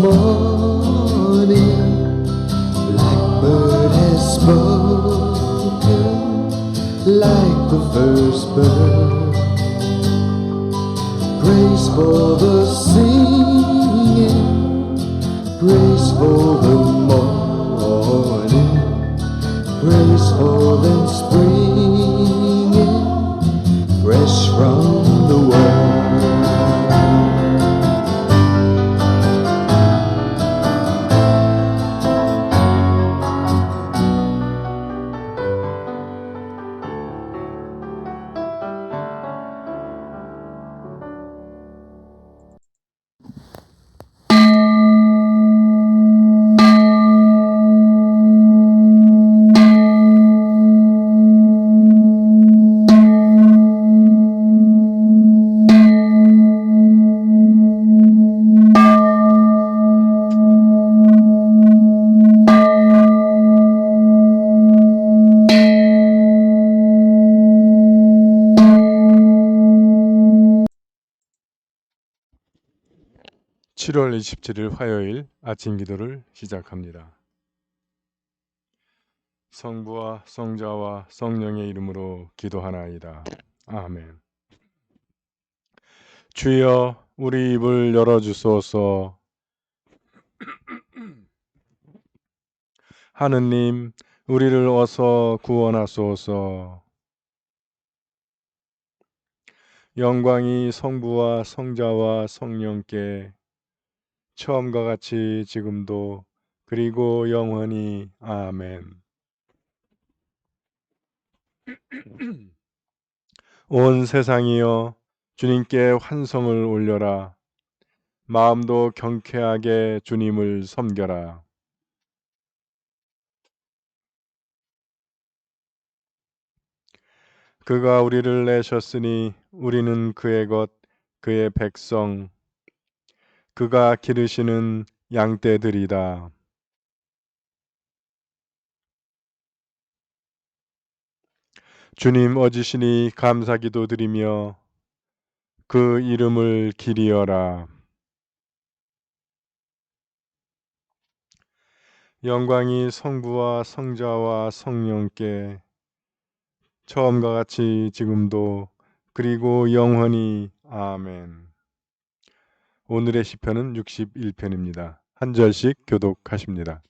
morning, blackbird has spoken like the first bird. Praise for the singing, praise for the morning, praise for them springing fresh from the wall. (7월 27일) 화요일 아침 기도를 시작합니다. 성부와 성자와 성령의 이름으로 기도하나이다. 아멘. 주여, 우리 입을 열어주소서. 하느님, 우리를 어서 구원하소서. 영광이 성부와 성자와 성령께 처음과 같이 지금도 그리고 영원히. 아멘. 온 세상이여, 주님께 환성을 올려라. 마음도 경쾌하게 주님을 섬겨라. 그가 우리를 내셨으니 우리는 그의 것, 그의 백성, 그가 기르시는 양떼들이다. 주님 어지시니 감사기도 드리며 그 이름을 기리어라. 영광이 성부와 성자와 성령께 처음과 같이 지금도 그리고 영원히. 아멘. 오늘의 시편은 61편입니다. 한 절씩 교독하십니다.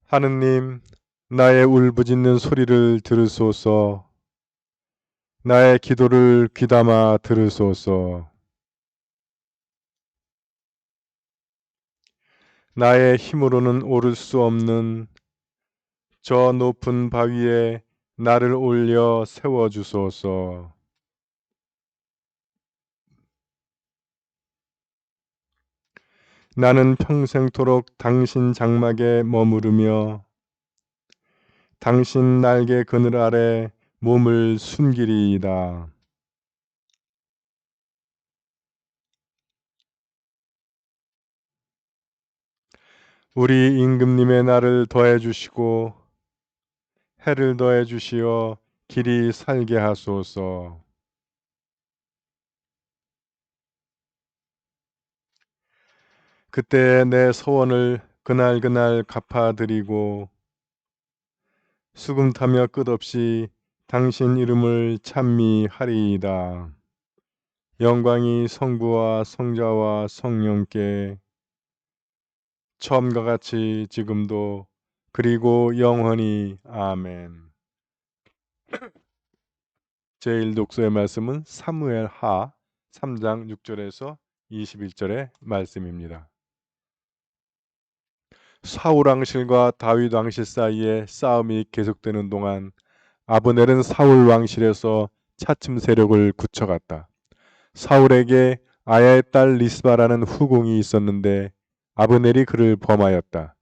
하느님, 나의 울부짖는 소리를 들으소서. 나의 기도를 귀담아 들으소서. 나의 힘으로는 오를 수 없는 저 높은 바위에 나를 올려 세워주소서. 나는 평생토록 당신 장막에 머무르며 당신 날개 그늘 아래 몸을 숨기리이다. 우리 임금님의 날을 더해 주시고 해를 더해 주시어 길이 살게 하소서. 그때 내 소원을 그날 갚아드리고 수금타며 끝없이 당신 이름을 찬미하리이다. 영광이 성부와 성자와 성령께 처음과 같이 지금도 그리고 영원히. 아멘. 제1독서의 말씀은 사무엘하 3장 6절에서 21절의 말씀입니다. 사울 왕실과 다윗 왕실 사이에 싸움이 계속되는 동안 아브넬은 사울 왕실에서 차츰 세력을 굳혀갔다. 사울에게 아야의 딸 리스바라는 후궁이 있었는데 아브넬이 그를 범하였다.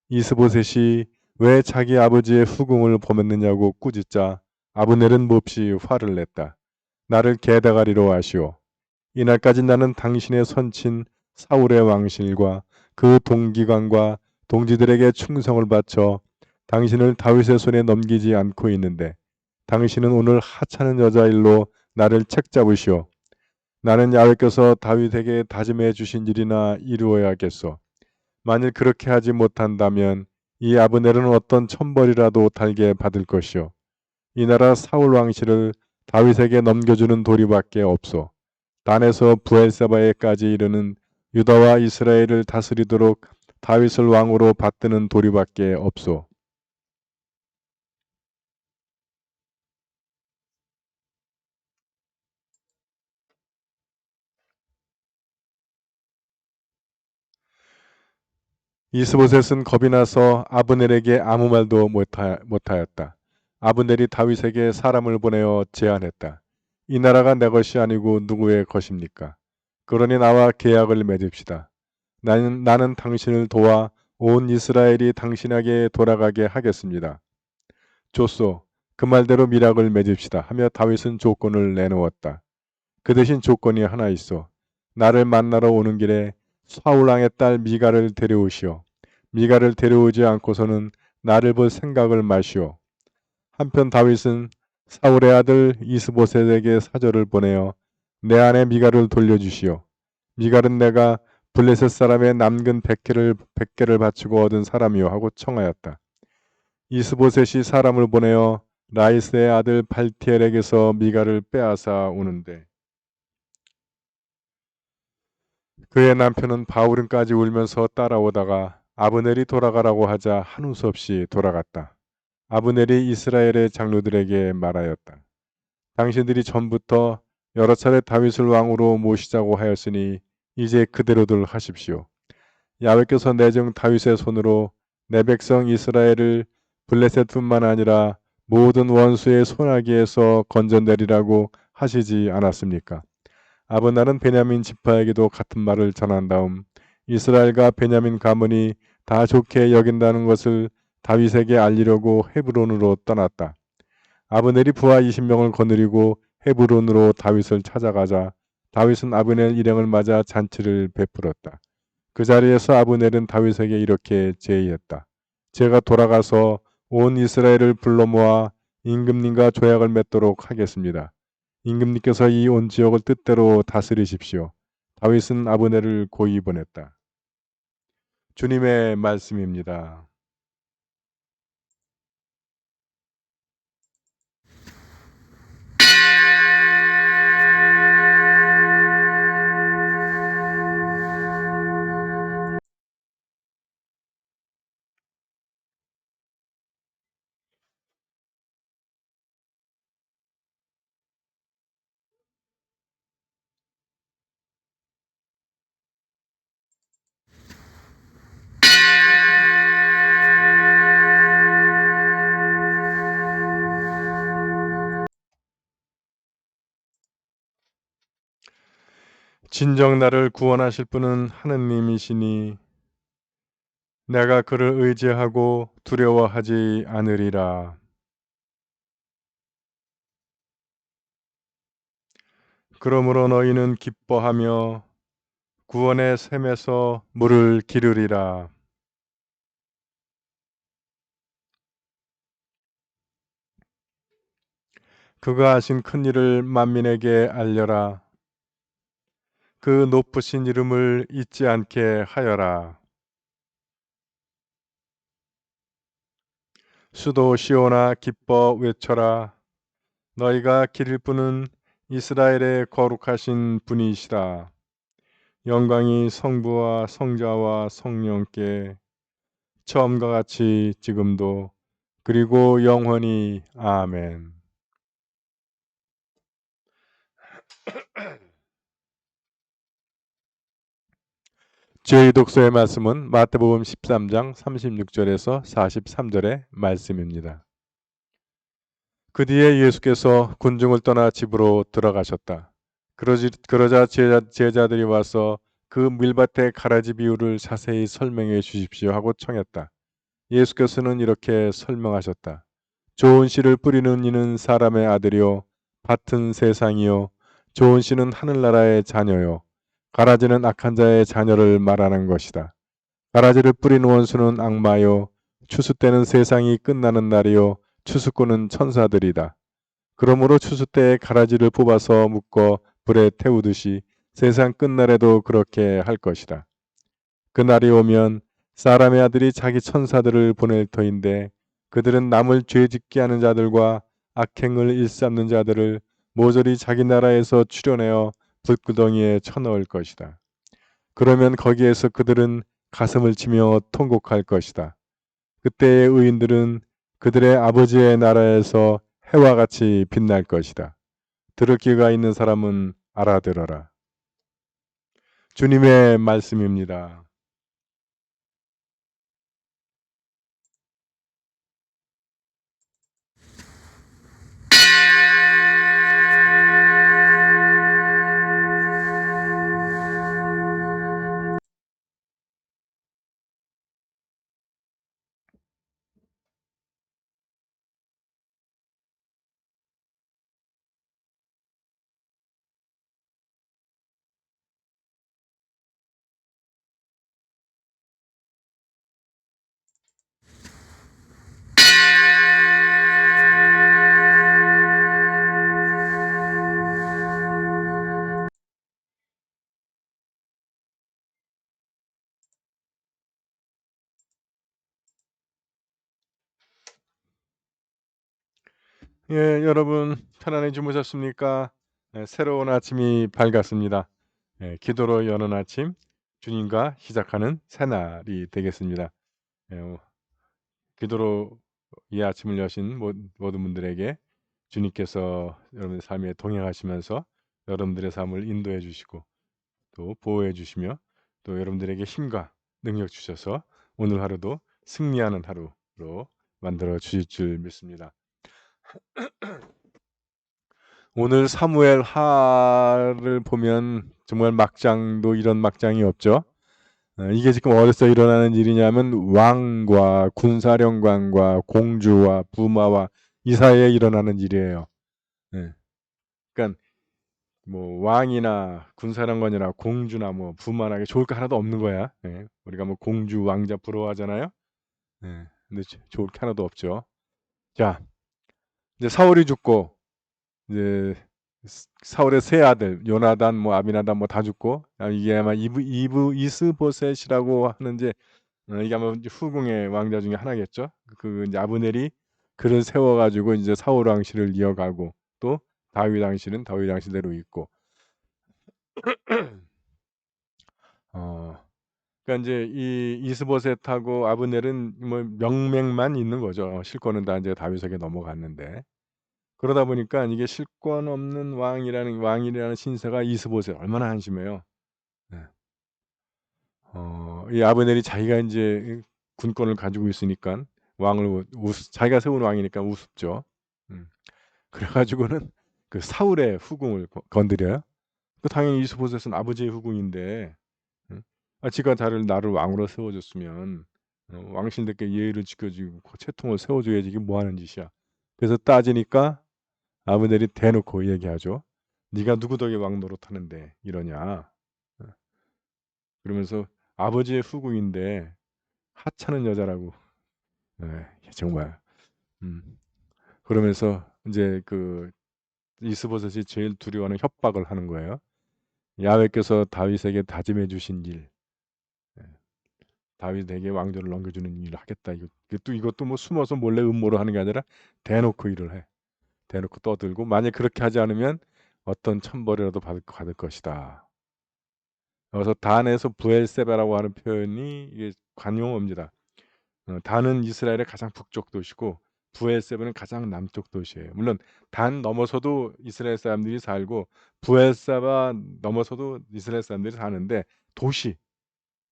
이스보셋이 왜 자기 아버지의 후궁을 범했느냐고 꾸짖자 아브넬은 몹시 화를 냈다. 나를 게다가리로 하시오. 이날까지 나는 당신의 선친 사울의 왕실과 그 동기관과 동지들에게 충성을 바쳐 당신을 다윗의 손에 넘기지 않고 있는데 당신은 오늘 하찮은 여자 일로 나를 책잡으시오. 나는 야훼께서 다윗에게 다짐해 주신 일이나 이루어야겠소. 만일 그렇게 하지 못한다면 이 아브넬은 어떤 천벌이라도 달게 받을 것이요. 이 나라 사울 왕실을 다윗에게 넘겨주는 도리밖에 없소. 단에서 부엘세바에까지 이르는 유다와 이스라엘을 다스리도록 다윗을 왕으로 받드는 도리밖에 없소. 이스보셋은 겁이 나서 아브넬에게 아무 말도 못하였다. 아브넬이 다윗에게 사람을 보내어 제안했다. 이 나라가 내 것이 아니고 누구의 것입니까? 그러니 나와 계약을 맺읍시다. 나는 당신을 도와 온 이스라엘이 당신에게 돌아가게 하겠습니다. 좋소. 그 말대로 밀약을 맺읍시다 하며 다윗은 조건을 내놓았다. 그 대신 조건이 하나 있어. 나를 만나러 오는 길에 사울왕의 딸 미가를 데려오시오. 미가를 데려오지 않고서는 나를 볼 생각을 마시오. 한편 다윗은 사울의 아들 이스보셋에게 사절을 보내어 내 아내 미가를 돌려주시오. 미갈은 내가 블레셋 사람의 남근 100개를 바치고 얻은 사람이요 하고 청하였다. 이스보셋이 사람을 보내어 라이스의 아들 발티엘에게서 미갈을 빼앗아 오는데 그의 남편은 바울은까지 울면서 따라오다가 아브넬이 돌아가라고 하자 한우 수 없이 돌아갔다. 아브넬이 이스라엘의 장로들에게 말하였다. 당신들이 전부터 여러 차례 다윗을 왕으로 모시자고 하였으니 이제 그대로들 하십시오. 야훼께서 내정 다윗의 손으로 내 백성 이스라엘을 블레셋뿐만 아니라 모든 원수의 손아귀에서 건져내리라고 하시지 않았습니까? 아브날은 베냐민 지파에게도 같은 말을 전한 다음 이스라엘과 베냐민 가문이 다 좋게 여긴다는 것을 다윗에게 알리려고 헤브론으로 떠났다. 아브넬이 부하 20명을 거느리고 헤브론으로 다윗을 찾아가자 다윗은 아브넬 일행을 맞아 잔치를 베풀었다. 그 자리에서 아브넬은 다윗에게 이렇게 제의했다. 제가 돌아가서 온 이스라엘을 불러 모아 임금님과 조약을 맺도록 하겠습니다. 임금님께서 이 온 지역을 뜻대로 다스리십시오. 다윗은 아브넬을 고이 보냈다. 주님의 말씀입니다. 진정 나를 구원하실 분은 하느님이시니 내가 그를 의지하고 두려워하지 않으리라. 그러므로 너희는 기뻐하며 구원의 샘에서 물을 기르리라. 그가 하신 큰 일을 만민에게 알려라. 그 높으신 이름을 잊지 않게 하여라. 수도 시온아 기뻐 외쳐라. 너희가 기릴 분은 이스라엘의 거룩하신 분이시라. 영광이 성부와 성자와 성령께 처음과 같이 지금도 그리고 영원히 아멘. 저희 독서의 말씀은 마태복음 13장 36절에서 43절의 말씀입니다. 그 뒤에 예수께서 군중을 떠나 집으로 들어가셨다. 그러자 제자들이 와서 그 밀밭의 가라지 비유를 자세히 설명해 주십시오 하고 청했다. 예수께서는 이렇게 설명하셨다. 좋은 씨를 뿌리는 이는 사람의 아들이요 밭은 세상이요 좋은 씨는 하늘나라의 자녀요 가라지는 악한 자의 자녀를 말하는 것이다. 가라지를 뿌린 원수는 악마요 추수 때는 세상이 끝나는 날이요 추수꾼은 천사들이다. 그러므로 추수 때에 가라지를 뽑아서 묶어 불에 태우듯이 세상 끝날에도 그렇게 할 것이다. 그날이 오면 사람의 아들이 자기 천사들을 보낼 터인데 그들은 남을 죄짓게 하는 자들과 악행을 일삼는 자들을 모조리 자기 나라에서 추려내어 불구덩이에 쳐넣을 것이다. 그러면 거기에서 그들은 가슴을 치며 통곡할 것이다. 그때의 의인들은 그들의 아버지의 나라에서 해와 같이 빛날 것이다. 들을 귀가 있는 사람은 알아들어라. 주님의 말씀입니다. 예, 여러분 편안히 주무셨습니까? 새로운 아침이 밝았습니다. 기도로 여는 아침, 주님과 시작하는 새날이 되겠습니다. 기도로 이 아침을 여신 모든 분들에게 주님께서 여러분의 삶에 동행하시면서 여러분들의 삶을 인도해 주시고 또 보호해 주시며 또 여러분들에게 힘과 능력 주셔서 오늘 하루도 승리하는 하루로 만들어 주실 줄 믿습니다. 오늘 사무엘 하를 보면 정말 막장도 이런 막장이 없죠. 이게 지금 어디서 일어나는 일이냐면 왕과 군사령관과 공주와 부마와 이 사이에 일어나는 일이에요. 예. 그러니까 뭐 왕이나 군사령관이나 공주나 뭐 부마나 좋을 거 하나도 없는 거야. 예. 우리가 뭐 공주 왕자 부러워하잖아요. 예. 근데 좋을 게 하나도 없죠. 자, 이제 사울이 죽고 이제 사울의 세 아들 요나단 뭐 아비나단 뭐 다 죽고 이게 아마 이스보셋이라고 하는지 이게 아마 후궁의 왕자 중에 하나겠죠. 그 이제 아브넬이 그를 세워가지고 이제 사울 왕실을 이어가고 또 다윗 왕실은 다윗 왕실대로 있고 그러니까 이제 이 이스보셋하고 아브넬은 뭐 명맥만 있는 거죠. 실권은 다 이제 다윗에게 넘어갔는데 그러다 보니까 이게 실권 없는 왕이라는 신세가 이스보셋 얼마나 한심해요. 네. 이 아브넬이 자기가 이제 군권을 가지고 있으니까 왕을 자기가 세운 왕이니까 우습죠. 그래가지고는 그 사울의 후궁을 건드려요. 그 당연히 이스보셋은 아버지의 후궁인데, 지가 나를 왕으로 세워줬으면 왕신들께 예의를 지켜주고 채통을 세워줘야지 이게 뭐 하는 짓이야. 그래서 따지니까 아브넬이 대놓고 얘기하죠. 네가 누구 덕에 왕 노릇하는데 이러냐. 어, 그러면서 아버지의 후궁인데 하찮은 여자라고. 정말. 음. 그러면서 이제 그 이스보셋이 제일 두려워하는 협박을 하는 거예요. 야훼께서 다윗에게 다짐해 주신 일, 예, 다윗에게 왕조를 넘겨주는 일을 하겠다. 이것도 뭐 숨어서 몰래 음모로 하는 게 아니라 대놓고 일을 해. 대놓고 떠들고 만약 그렇게 하지 않으면 어떤 천벌이라도 받을 것이다. 그래서 단에서 부엘세바라고 하는 표현이 이게 관용어입니다. 단은 이스라엘의 가장 북쪽 도시고 부엘세바는 가장 남쪽 도시예요. 물론 단 넘어서도 이스라엘 사람들이 살고 부엘세바 넘어서도 이스라엘 사람들이 사는데 도시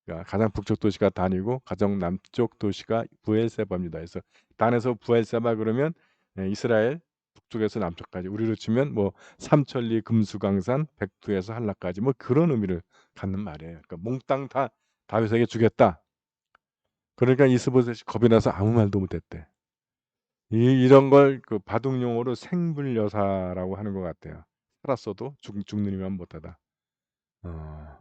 그러니까 가장 북쪽 도시가 단이고 가장 남쪽 도시가 부엘세바입니다. 그래서 단에서 부엘세바 그러면 이스라엘 북쪽에서 남쪽까지 우리로 치면 뭐 삼천리 금수강산 백두에서 한라까지 뭐 그런 의미를 갖는 말이에요. 그러니까 몽땅 다 다윗에게 주겠다. 그러니까 이스보셋이 겁이 나서 아무 말도 못했대. 이런 걸 그 바둑용어로 생불여사라고 하는 것 같아요. 살았어도 죽는 이만 못하다. 어,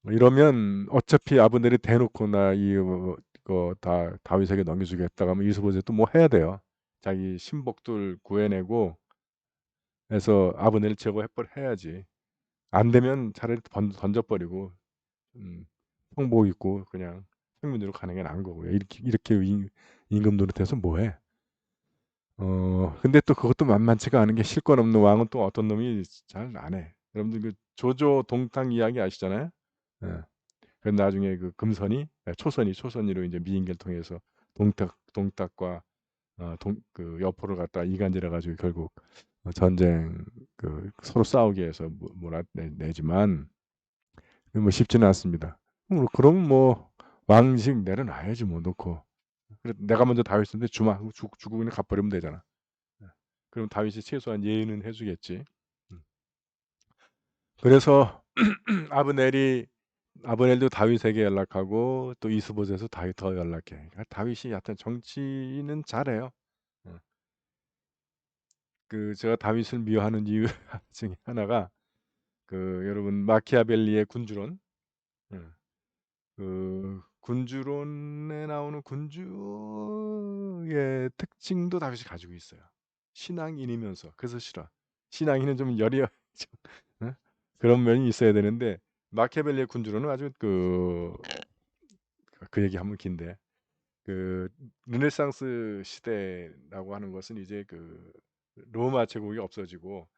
이러면 어차피 아브넬이 대놓고 나 이거 다 다윗에게 넘겨주겠다 하면 이스보셋도 뭐 해야 돼요. 자기 신복들 구해내고 해서 아브넬을 해야지. 안 되면 차라리 던져버리고 형복 입고 그냥 생민으로 가는 게 나은 거고요. 이렇게 임금 노릇해서 뭐해? 근데 또 그것도 만만치가 않은 게 실권 없는 왕은 또 어떤 놈이 잘 안 해. 여러분들 그 조조 동탁 이야기 아시잖아요? 예. 그 나중에 그 금선이 초선이로 이제 미인계를 통해서 동탁과 그 여포를 갖다가 이간질해 가지고 결국 전쟁 그 서로 싸우게 해서 몰아내지만 뭐 쉽지는 않습니다. 그럼 뭐 왕직 내려놔야지 뭐 놓고. 그래 내가 먼저 다윗인데 주마 주고 그냥 가버리면 되잖아. 예. 그럼 다윗이 최소한 예의는 해주겠지. 음. 그래서 아브넬도 다윗에게 연락하고 또 이스보셋에서 다윗 더 연락해. 그러니까 다윗이 하여튼 정치는 잘해요. 어. 그 제가 다윗을 미워하는 이유 중에 하나가 그 여러분 마키아벨리의 군주론. 예. 그 군주론에 나오는 군주의 특징도 다윗이 가지고 있어요. 신앙인이면서 그래서 싫어. 신앙인은 좀 여려 좀, 어? 그런 면이 있어야 되는데 마키아벨리의 군주론은 아주 그 얘기하면 긴데 그 르네상스 시대라고 하는 것은 이제 그 로마 제국이 없어지고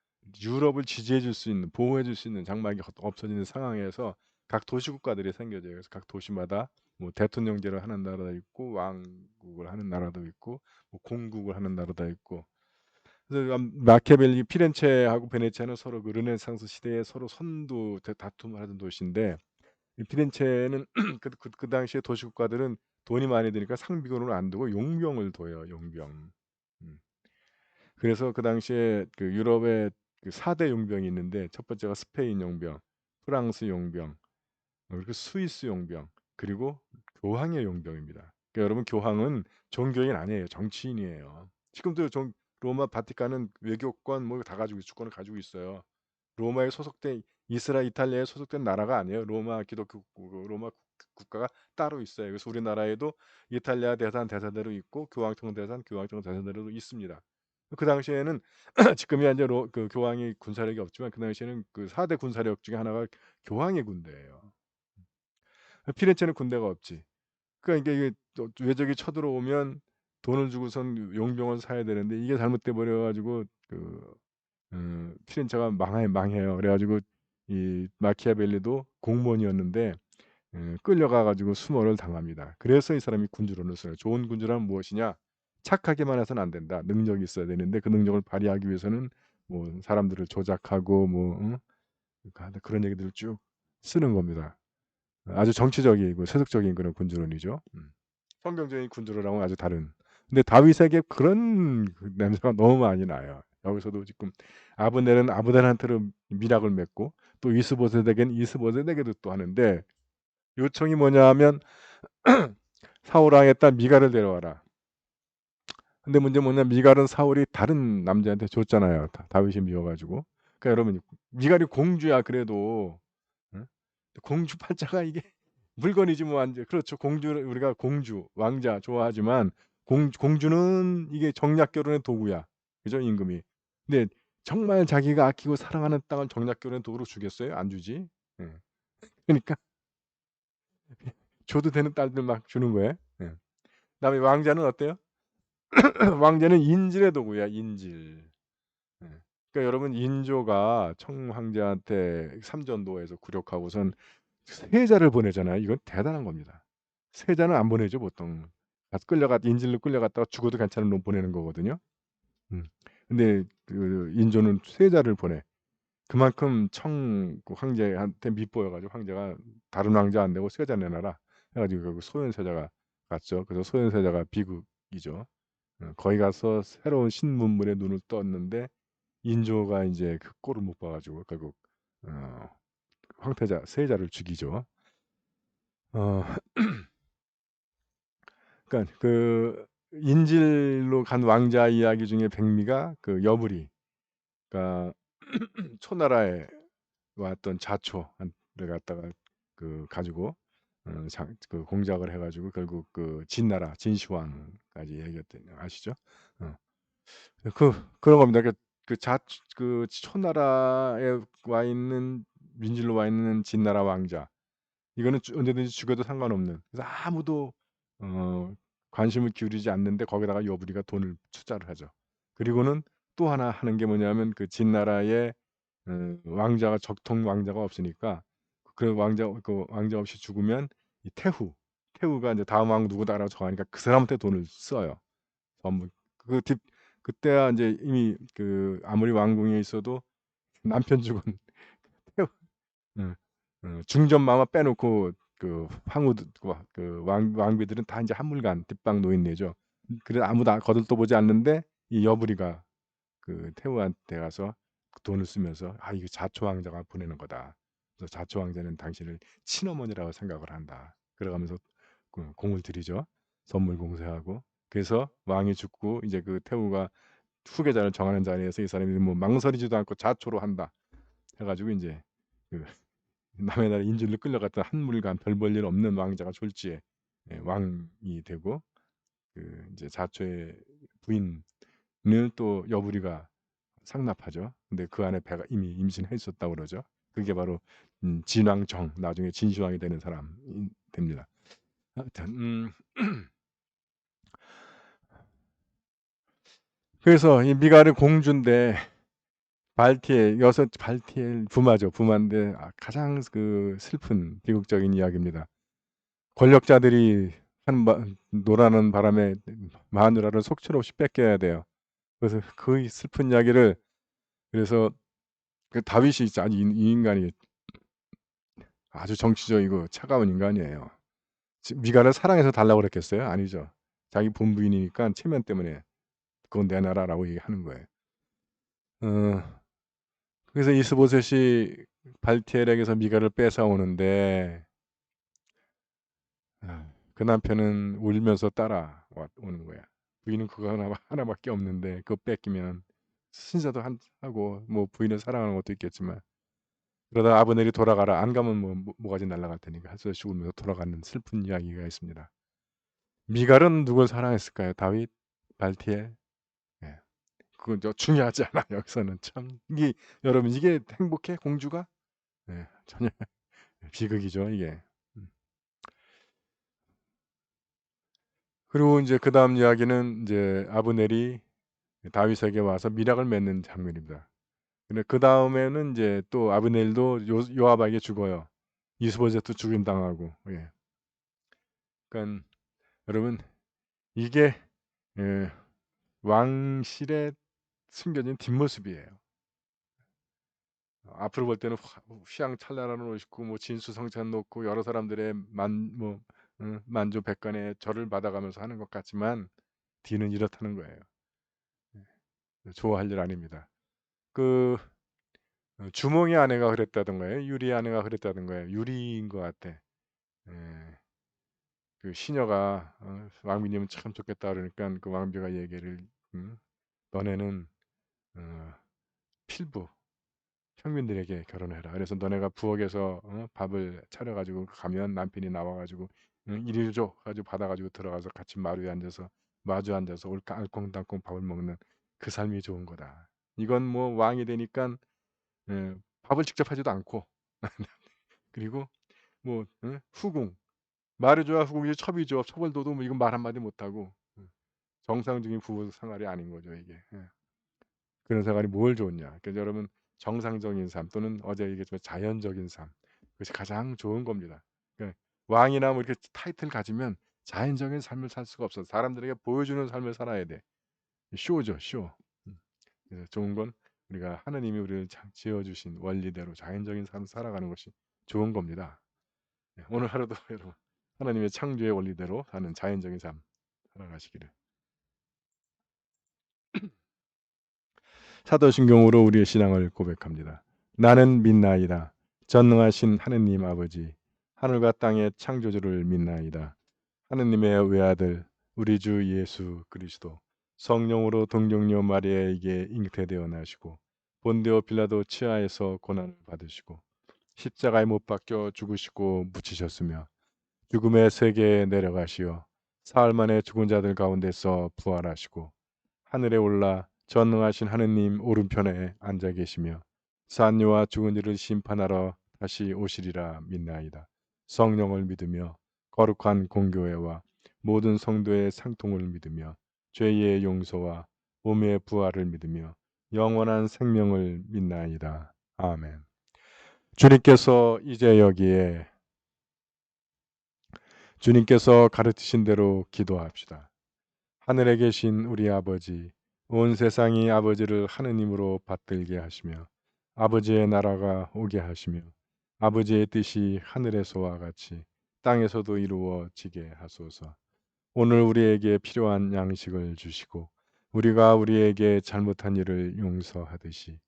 유럽을 지지해 줄 수 있는 보호해 줄 수 있는 장막이 없어지는 상황에서 각 도시국가들이 생겨져요. 그래서 각 도시마다 뭐 대통령제를 하는 나라도 있고 왕국을 하는 나라도 있고 뭐 공국을 하는 나라도 있고 그래서 마키아벨리 피렌체하고 베네치아는 서로 그 르네상스 시대에 서로 선두 다툼을 하던 도시인데 이 피렌체는 그 당시에 도시국가들은 돈이 많이 드니까 상비군을 안 두고 용병을 둬요. 용병. 음. 그래서 그 당시에 그 유럽에 그 4대 용병이 있는데 첫 번째가 스페인 용병, 프랑스 용병, 그리고 스위스 용병, 그리고 교황의 용병입니다. 그러니까 여러분 교황은 종교인 아니에요. 정치인이에요. 지금도 로마 바티칸은 외교권 뭐 다 가지고 주권을 가지고 있어요. 로마에 소속된 이탈리아에 소속된 나라가 아니에요. 로마 기독교 로마 국가가 따로 있어요. 그래서 우리나라에도 이탈리아 대산 대사대로 있고 교황청 대산 교황청 대사대로 있습니다. 그 당시에는 지금이야 이제 그 교황이 군사력이 없지만 그 당시에는 그 4대 군사력 중에 하나가 교황의 군대예요. 피렌체는 군대가 없지. 그러니까 이게 또 외적이 쳐들어오면 돈을 주고선 용병을 사야 되는데 이게 잘못돼 버려 가지고 피렌체가 망해요. 그래가지고 이 마키아벨리도 공무원이었는데 끌려가 가지고 수모를 당합니다. 그래서 이 사람이 군주론을 써요. 좋은 군주란 무엇이냐? 착하게만 해서는 안 된다. 능력이 있어야 되는데 그 능력을 발휘하기 위해서는 뭐 사람들을 조작하고 뭐 그런 얘기들을 쭉 쓰는 겁니다. 아주 정치적이고 세속적인 그런 군주론이죠. 성경적인 군주론하고는 아주 다른. 근데 다윗에게 그런 냄새가 너무 많이 나요. 여기서도 지금 아브넬은 아브넬한테로 밀약을 맺고 또 이스보셋에게는 이스보셋에게도 또 하는데 요청이 뭐냐하면 사울 왕의 딸 미갈을 데려와라. 근데 문제 뭐냐 미갈은 사울이 다른 남자한테 줬잖아요. 다윗이 미워가지고. 그러니까 여러분 미갈이 공주야 그래도 응? 공주 팔자가 이게 물건이지 뭐 완전 그렇죠. 우리가 공주, 왕자 좋아하지만 공주는 이게 정략 결혼의 도구야. 그죠? 임금이. 근데 정말 자기가 아끼고 사랑하는 땅을 정략 결혼의 도구로 주겠어요? 안 주지. 예. 그러니까 줘도 되는 딸들 막 주는 거예요. 예. 그다음에 왕자는 어때요? 왕자는 인질의 도구야, 인질. 예. 그러니까 여러분 인조가 청황제한테 삼전도에서 굴욕하고선 세자를 보내잖아요. 이건 대단한 겁니다. 세자는 안 보내죠 보통. 인질로 끌려갔다가 죽어도 괜찮은 놈 보내는 거거든요. 음. 근데 그 인조는 세자를 보내. 그만큼 그 황제한테 밉보여 가지고 황제가 다른 왕자 안 내고 세자 내놔라 해 가지고 결국 소현세자가 갔죠. 그래서 소현세자가 비극이죠. 거기 가서 새로운 신문물에 눈을 떴는데 인조가 인제 그 꼴을 못 봐 가지고 결국 어 세자를 죽이죠. 어 그러니까 그 인질로 간 왕자 이야기 중에 백미가 그 여부리 그러니까 초나라에 왔던 자초를 갖다가 가지고 그 공작을 해 가지고 결국 그 진나라 진시황까지 얘기했던 아시죠? 어. 그런 겁니다. 그 초나라에 와 있는 민질로 와 있는 진나라 왕자, 이거는 언제든지 죽여도 상관없는, 그래서 아무도 어 관심을 기울이지 않는데 거기다가 여부리가 돈을 투자를 하죠. 그리고는 또 하나 하는 게 뭐냐면 그 진나라의 왕자가, 적통 왕자가 없으니까 그 왕자 없이 죽으면 이 태후가 이제 다음 왕 누구다라고 정하니까 그 사람한테 돈을 써요. 전부 그 뒷 그때야 인제 이미 아무리 왕궁에 있어도 남편 죽은 태후, 예. 중전마마 빼놓고 황후들, 왕비들은 다 인제 한물간 뒷방 노인네죠. 그래 아무도 거들떠보지 않는데 이 여부리가 태후한테 가서 그 돈을 쓰면서 "아 이거 자초 왕자가 보내는 거다. 그래서 자초 왕자는 당신을 친어머니라고 생각을 한다." 그래 가면서 공을 들이죠. 선물 공세하고. 그래서 왕이 죽고 이제 태후가 후계자를 정하는 자리에서 이 사람이 뭐 망설이지도 않고 "자초로 한다." 해 가지고 인제 그 남의 나라 인질로 끌려갔던 한물간 별 볼 일 없는 왕자가 졸지에 왕이 되고, 인제 자초의 부인을 또 여부리가 상납하죠. 근데 그 안에 배가 이미 임신해 있었다고 그러죠. 그게 바로 진왕정, 나중에 진시황이 되는 사람이 됩니다. 하여튼 그래서 이 미갈은 공주인데 발티엘 부마죠. 부마인데 가장 슬픈 비극적인 이야기입니다. 권력자들이 노라는 바람에 마누라를 속절없이 뺏겨야 돼요. 그래서 그 슬픈 이야기를, 그래서 다윗이 아주 이 인간이 아주 정치적이고 차가운 인간이에요. 미갈을 사랑해서 달라고 그랬겠어요? 아니죠. 자기 본부인이니까 체면 때문에 "그건 내놔라."라고 얘기하는 거예요. 어 그래서 이스보셋이 발티엘에게서 미갈을 뺏어오는데 그 남편은 울면서 따라오는 거야. 부인은 그거 하나밖에 없는데 그거 뺏기면 신사도 하고 뭐 부인을 사랑하는 것도 있겠지만, 그러다가 아브넬이 "돌아가라. 안 가면 모가지 날아갈 테니까." 해서 울면서 돌아가는 슬픈 이야기가 있습니다. 미갈은 누굴 사랑했을까요? 다윗? 발티엘? 예. 그건 중요하지 않아요. 여기서는 참 여러분 이게 행복해? 공주가? 예. 전혀 비극이죠 이게. 음. 그리고 인제 그다음 이야기는 인제 아브넬이 다윗에게 와서 밀약을 맺는 장면입니다. 근데 그다음에는 인제 또 아브넬도 요압에게 죽어요. 이스보셋도 죽임당하고. 예. 그러니깐 여러분 이게 예 왕실의 숨겨진 뒷모습이에요. 앞으로 볼 때는 휘황찬란한 옷 입고 뭐 진수성찬 놓고 여러 사람들의 만조백관의 절을 받아가면서 하는 것 같지만 뒤는 이렇다는 거예요. 좋아할 일 아닙니다. 그 주몽의 아내가 그랬다던가요. 유리의 아내가 그랬다던가요. 유리인 것 같아. 예. 시녀가 "왕비님은 참 좋겠다." 그러니깐 그 왕비가 얘기를 "너네는 어 필부 평민들에게 결혼해라. 그래서 너네가 부엌에서 밥을 차려 가지고 가면 남편이 나와 가지고 이리 줘 가지고 받아 가지고 들어가서 같이 마주 앉아서 알콩달콩 밥을 먹는 그 삶이 좋은 거다." 이건 뭐 왕이 되니깐 밥을 직접 하지도 않고 그리고 뭐 후궁, 말해 줘야 후궁이지 첩이죠. 첩을 둬도 뭐 이건 말 한마디 못 하고 정상적인 부부 생활이 아닌 거죠 이게. 예. 그런 생활이 뭘 좋냐. 그래서 여러분 정상적인 삶 또는 어제 얘기했지만 자연적인 삶, 그것이 가장 좋은 겁니다. 그러니까 왕이나 뭐 이렇게 타이틀 가지면 자연적인 삶을 살 수가 없어. 사람들에게 보여주는 삶을 살아야 돼. 쇼죠, 쇼. 음. 그래서 좋은 건 우리가 하느님이 우리를 지어 주신 원리대로 자연적인 삶을 살아가는 것이 좋은 겁니다. 네, 오늘 하루도 여러분 하나님의 창조의 원리대로 사는 자연적인 삶 살아가시기를. 사도신경으로 우리의 신앙을 고백합니다. 나는 믿나이다. 전능하신 하느님 아버지, 하늘과 땅의 창조주를 믿나이다. 하느님의 외아들 우리 주 예수 그리스도 성령으로 동정녀 마리아에게 잉태되어 나시고 본디오 빌라도 치하에서 고난을 받으시고 십자가에 못 박혀 죽으시고 묻히셨으며 죽음의 세계에 내려가시어 사흘 만에 죽은 자들 가운데서 부활하시고 하늘에 올라 전능하신 하느님 오른편에 앉아 계시며 산유와 죽은 이를 심판하러 다시 오시리라 믿나이다. 성령을 믿으며 거룩한 공교회와 모든 성도의 상통을 믿으며 죄의 용서와 몸의 부활을 믿으며 영원한 생명을 믿나이다. 아멘. 주님께서 이제 여기에 주님께서 가르치신 대로 기도합시다. 하늘에 계신 우리 아버지, 온 세상이 아버지를 하느님으로 받들게 하시며 아버지의 나라가 오게 하시며 아버지의 뜻이 하늘에서와 같이 땅에서도 이루어지게 하소서. 오늘 우리에게 필요한 양식을 주시고 우리가 우리에게 잘못한 일을 용서하듯이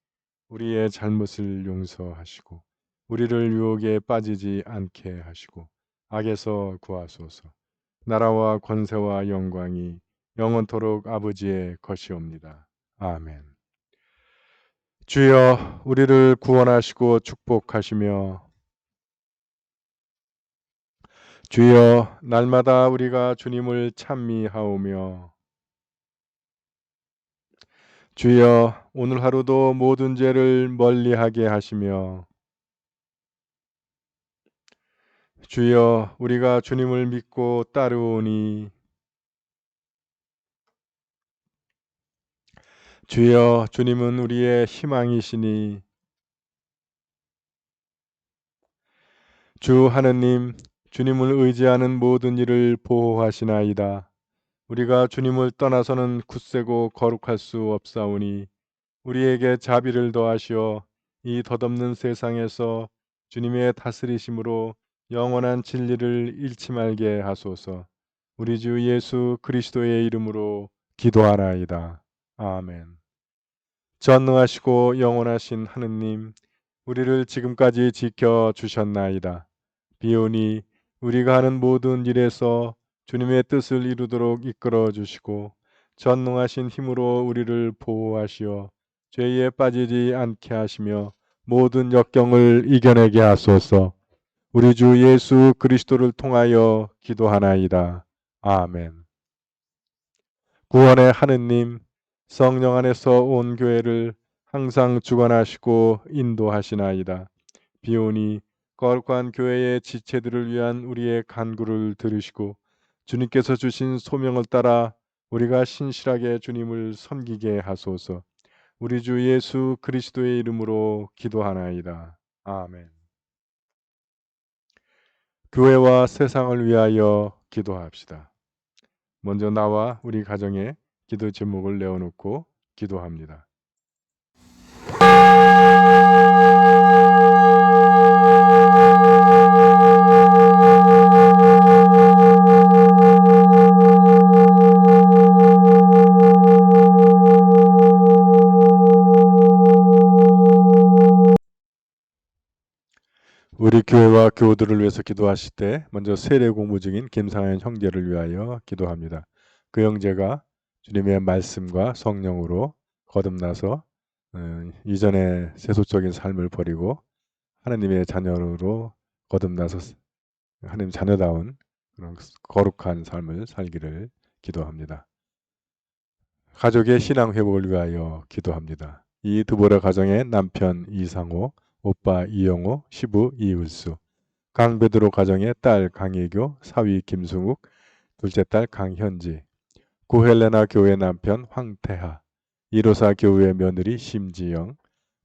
우리의 잘못을 용서하시고 우리를 유혹에 빠지지 않게 하시고 악에서 구하소서. 나라와 권세와 영광이 영원토록 아버지의 것이옵니다. 아멘. 주여 우리를 구원하시고 축복하시며 주여 날마다 우리가 주님을 찬미하오며 주여 오늘 하루도 모든 죄를 멀리하게 하시며 주여 우리가 주님을 믿고 따르오니 주여 주님은 우리의 희망이시니 주 하느님 주님을 의지하는 모든 일을 보호하시나이다. 우리가 주님을 떠나서는 굳세고 거룩할 수 없사오니 우리에게 자비를 더하시어 이 덧없는 세상에서 주님의 다스리심으로 영원한 진리를 잃지 말게 하소서. 우리 주 예수 그리스도의 이름으로 기도하나이다. 아멘. 전능하시고 영원하신 하느님, 우리를 지금까지 지켜 주셨나이다. 비오니 우리가 하는 모든 일에서 주님의 뜻을 이루도록 이끌어 주시고 전능하신 힘으로 우리를 보호하시어 죄에 빠지지 않게 하시며 모든 역경을 이겨내게 하소서. 우리 주 예수 그리스도를 통하여 기도하나이다. 아멘. 구원의 하느님, 성령 안에서 온 교회를 항상 주관하시고 인도하시나이다. 비오니 거룩한 교회의 지체들을 위한 우리의 간구를 들으시고 주님께서 주신 소명을 따라 우리가 신실하게 주님을 섬기게 하소서. 우리 주 예수 그리스도의 이름으로 기도하나이다. 아멘. 교회와 세상을 위하여 기도합시다. 먼저 나와 우리 가정에 기도 제목을 내어놓고 기도합니다. 우리 교회와 교우들을 위해서 기도하실 때 먼저 세례 공부 중인 김상현 형제를 위하여 기도합니다. 그 형제가 주님의 말씀과 성령으로 거듭나서 이전의 세속적인 삶을 버리고 하나님의 자녀로 거듭나서 하나님 자녀다운 그런 거룩한 삶을 살기를 기도합니다. 가족의 신앙 회복을 위하여 기도합니다. 이 드보라 가정의 남편 이상호, 오빠 이영호, 시부 이을수, 강베드로 가정의 딸 강혜교, 사위 김승욱, 둘째 딸 강현지, 구헬레나 교회 남편 황태하, 이로사 교회 며느리 심지영,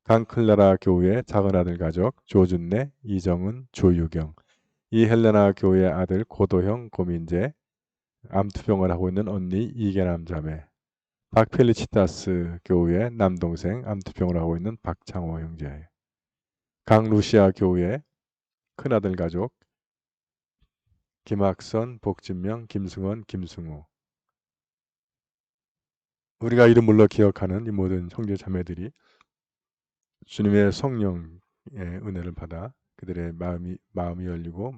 강클라라 교회 작은아들 가족 조준래, 이정은, 조유경, 이헬레나 교회 아들 고도형, 고민재, 암투병을 하고 있는 언니 이계남 자매, 박펠리치타스 교회 남동생 암투병을 하고 있는 박창호 형제, 강루시아 교회 큰아들 가족 김학선, 복진명, 김승원, 김승우, 우리가 이름으로 기억하는 이 모든 형제 자매들이 주님의 성령의 은혜를 받아 그들의 마음이 열리고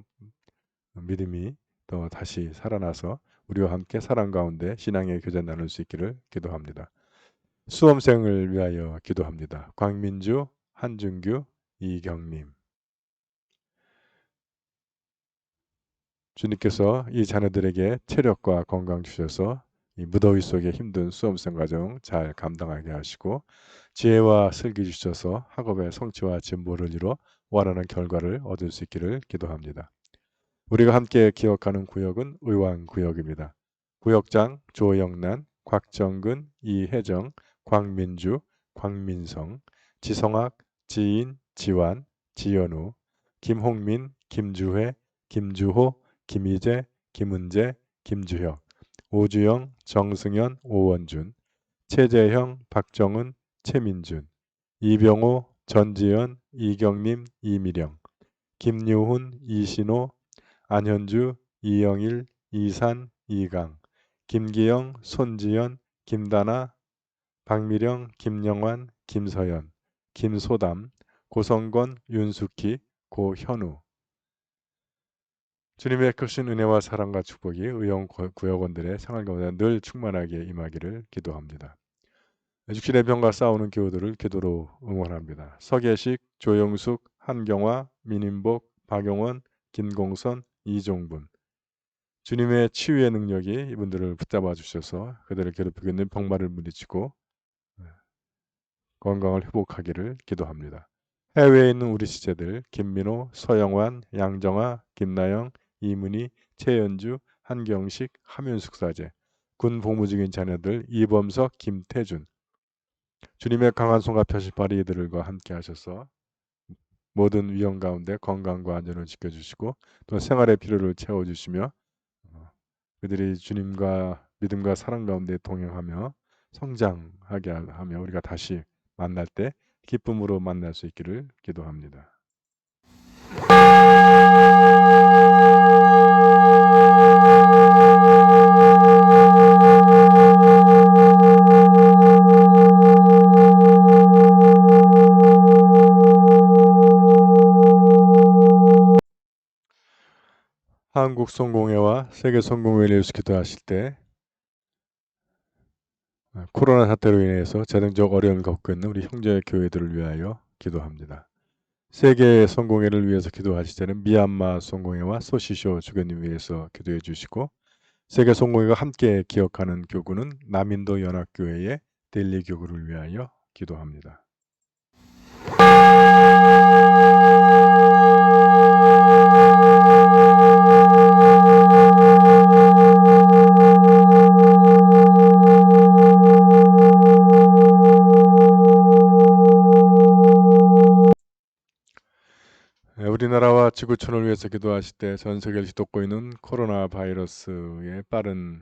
믿음이 또 다시 살아나서 우리와 함께 사랑 가운데 신앙의 교제 나눌 수 있기를 기도합니다. 수험생을 위하여 기도합니다. 광민주, 한준규, 이경림. 주님께서 이 자녀들에게 체력과 건강 주셔서 이 무더위 속에 힘든 수험생 과정 잘 감당하게 하시고 지혜와 슬기 주셔서 학업의 성취와 진보를 이뤄 원하는 결과를 얻을 수 있기를 기도합니다. 우리가 함께 기억하는 구역은 의왕구역입니다. 구역장 조영란, 곽정근, 이혜정, 광민주, 광민성, 지성학, 지인, 지완, 지연우, 김홍민, 김주회, 김주호, 김희재, 김은재, 김주혁, 오주영, 정승현, 오원준, 최재형, 박정은, 최민준, 이병호, 전지현, 이경림, 이미령, 김유훈, 이신호, 안현주, 이영일, 이산, 이강, 김기영, 손지연, 김다나, 박미령, 김영환, 김서연, 김소담, 고성건, 윤숙희, 고현우. 주님의 크신 은혜와 사랑과 축복이 의원 구역원들의 생활 가운데 늘 충만하게 임하기를 기도합니다. 육신의 병과 싸우는 교우들을 기도로 응원합니다. 서계식, 조영숙, 한경화, 민인복, 박용원, 김공선, 이종분. 주님의 치유의 능력이 이분들을 붙잡아 주셔서 그들을 괴롭히고 있는 병마를 물리치고 건강을 회복하기를 기도합니다. 해외에 있는 우리 지체들 김민호, 서영환, 양정아, 김나영, 이문희, 최연주, 한경식, 함윤숙 사제, 군 복무 중인 자녀들 이범석, 김태준. 주님의 강한 손과 펴시발이 이들과 함께 하셔서 모든 위험 가운데 건강과 안전을 지켜주시고 또 생활의 필요를 채워주시며 그들이 주님과 믿음과 사랑 가운데 동행하며 성장하게 하며 우리가 다시 만날 때 기쁨으로 만날 수 있기를 기도합니다. 한국 성공회와 세계 성공회를 위해서 기도하실 때 코로나 사태로 인해서 재정적 어려움을 겪고 있는 우리 형제 교회들을 위하여 기도합니다. 세계 성공회를 위해서 기도하실 때는 미얀마 성공회와 소시쇼 주교님 위해서 기도해 주시고 세계 성공회가 함께 기억하는 교구는 남인도 연합교회의 델리 교구를 위하여 기도합니다. 우리나라와 지구촌을 위해서 기도하실 때 전 세계를 뒤덮고 있는 코로나 바이러스의 빠른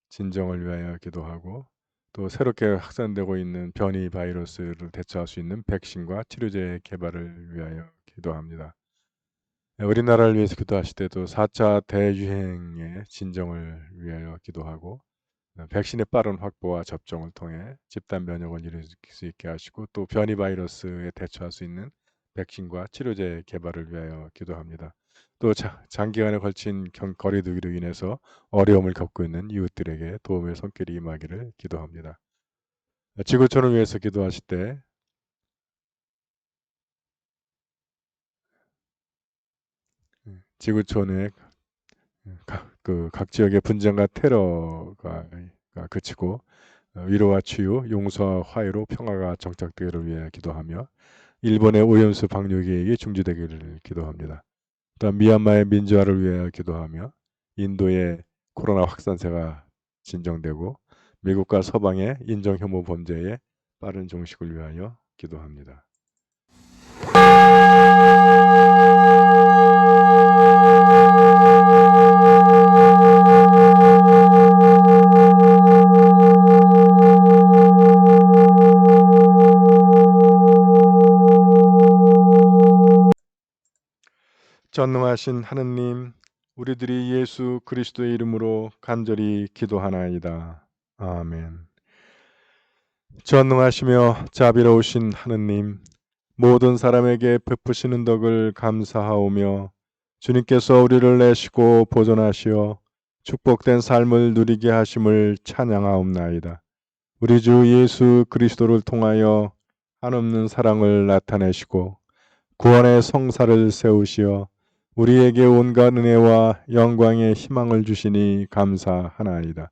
진정을 위하여 기도하고 또 새롭게 확산되고 있는 변이 바이러스를 대처할 수 있는 백신과 치료제 개발을 위하여 기도합니다. 우리나라를 위해서 기도하실 때도 4차 대유행의 진정을 위하여 기도하고 백신의 빠른 확보와 접종을 통해 집단 면역을 이룰 수 있게 하시고 또 변이 바이러스에 대처할 수 있는 백신과 치료제 개발을 위하여 기도합니다. 또 장기간에 걸친 거리두기로 인해서 어려움을 겪고 있는 이웃들에게 도움의 손길이 임하기를 기도합니다. 지구촌을 위해서 기도하실 때 지구촌의 각 지역의 분쟁과 테러가 그치고 위로와 치유, 용서와 화해로 평화가 정착되기를 위해 기도하며 일본의 오염수 방류 계획이 중지되기를 기도합니다. 또한 미얀마의 민주화를 위하여 기도하며 인도의 코로나 확산세가 진정되고 미국과 서방의 인정혐오 범죄의 빠른 종식을 위하여 기도합니다. 전능하신 하느님, 우리들이 예수 그리스도의 이름으로 간절히 기도하나이다. 아멘. 전능하시며 자비로우신 하느님, 모든 사람에게 베푸시는 덕을 감사하오며 주님께서 우리를 내시고 보존하시어 축복된 삶을 누리게 하심을 찬양하옵나이다. 우리 주 예수 그리스도를 통하여 한없는 사랑을 나타내시고 구원의 성사를 세우시어 우리에게 온갖 은혜와 영광의 희망을 주시니 감사하나이다.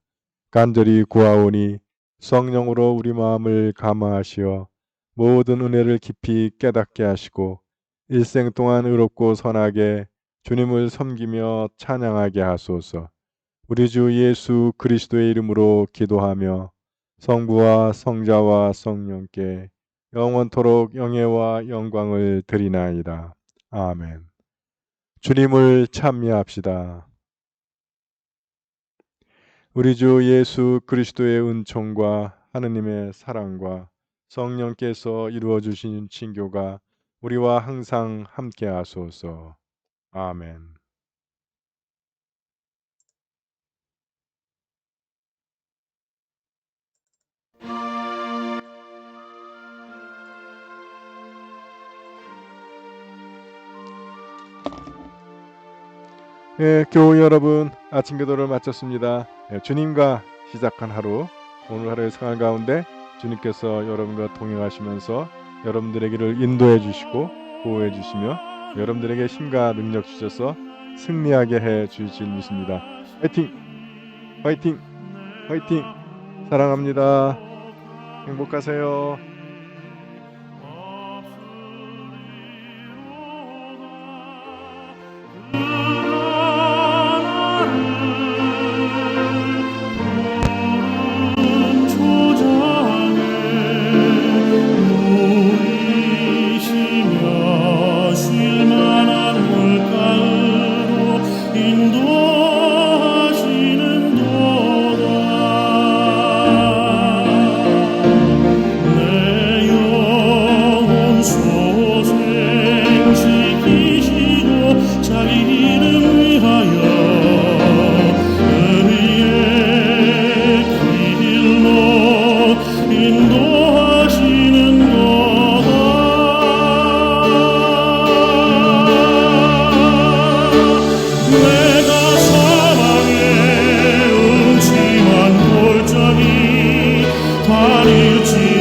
간절히 구하오니 성령으로 우리 마음을 감화하시어 모든 은혜를 깊이 깨닫게 하시고 일생 동안 의롭고 선하게 주님을 섬기며 찬양하게 하소서. 우리 주 예수 그리스도의 이름으로 기도하며 성부와 성자와 성령께 영원토록 영예와 영광을 드리나이다. 아멘. 주님을 찬미합시다. 우리 주 예수 그리스도의 은총과 하느님의 사랑과 성령께서 이루어 주신 친교가 우리와 항상 함께 하소서. 아멘. 교우 여러분, 아침 기도를 마쳤습니다. 주님과 시작한 하루, 오늘 하루의 생활 가운데 주님께서 여러분과 동행하시면서 여러분들의 길을 인도해 주시고 보호해 주시며 여러분들에게 힘과 능력 주셔서 승리하게 해 주실 줄 믿습니다. 화이팅! 화이팅! 화이팅! 사랑합니다. 행복하세요. 다릴지